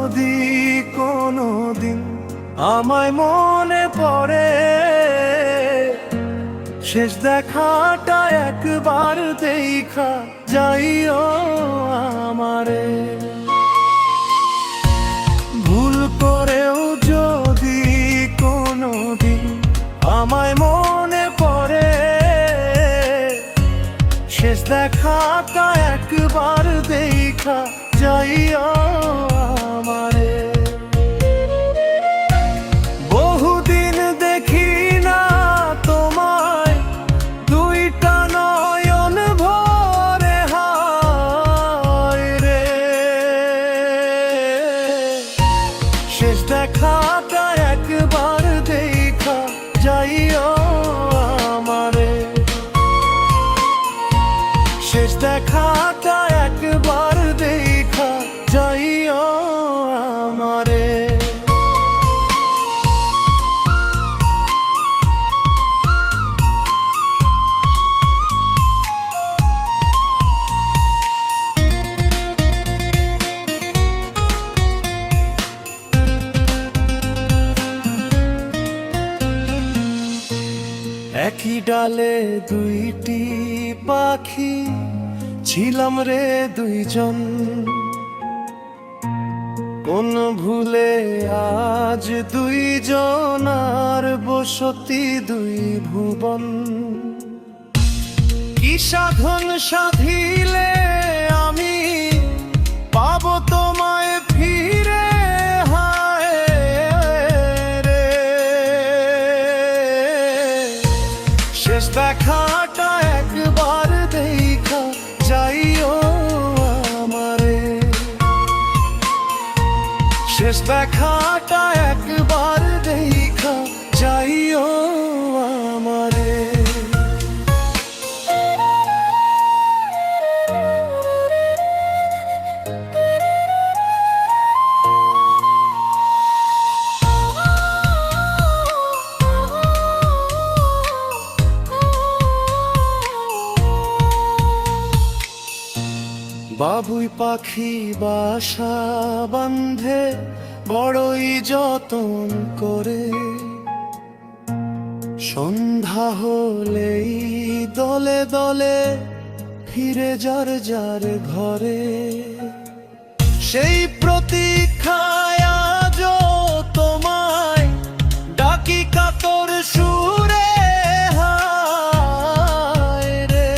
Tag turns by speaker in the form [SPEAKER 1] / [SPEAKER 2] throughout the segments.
[SPEAKER 1] যদি কোনোদিন আমায় মনে পড়ে, শেষ দেখাটা একবার দেখা যাইও আমারে। ভুল করেও যদি কোনোদিন আমায় মনে পড়ে, শেষ দেখাটা একবার দেখা যাইও আমারে। বহুদিন দেখি না তোমায়, দুইটা নয়ন ভরে হায় রে। শেষ দেখাটা একবার দেখা যাইও আমারে। শেষ দেখাটা একবার দেখা যাইও আমারে। একই ডালে দুইটি পাখি, ছিলাম রে দুইজন। কোন ভুলে আজ দুইজনার বসতি দুই ভুবন। কি সাধন সাধিলে আমি পাবো তোমায় ফিরে হায় রে। শেষ দেখাটা একবার দেখা যাইও আমারে। শেষ দেখাটা একবার দেখা যাইও আমারে। বাবুই পাখি বাসা বাঁধে বড়ই যতন করে, সন্ধ্যা হলেই দলে দলে ফিরে যার যার ঘরে। সেই প্রতীক্ষায় আজও তোমায় ডাকি কাতর সুরে হায় রে।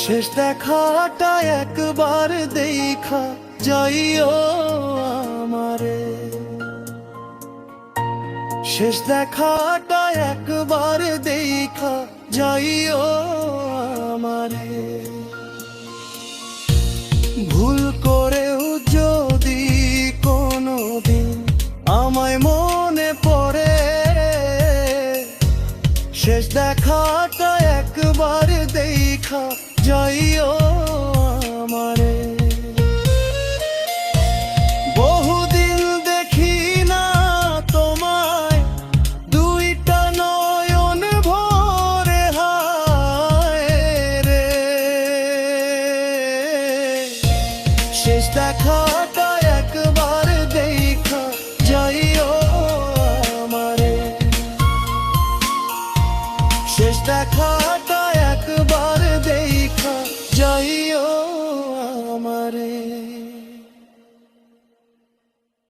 [SPEAKER 1] শেষ দেখাটা একবার দেখা যাইও আমারে। শেষ দেখাটা একবার দেখা যাইও আমারে। ভুল করেও যদি কোনোদিন আমায় মনে পড়ে, শেষ দেখাটা একবার দেখা যাইও আমারে। বহুদিন দেখি না তোমায়, দুইটা নয়ন ভরে হায় রে। শেষ দেখাটা একবার দেখা যাইও আমারে। শেষ দেখাটা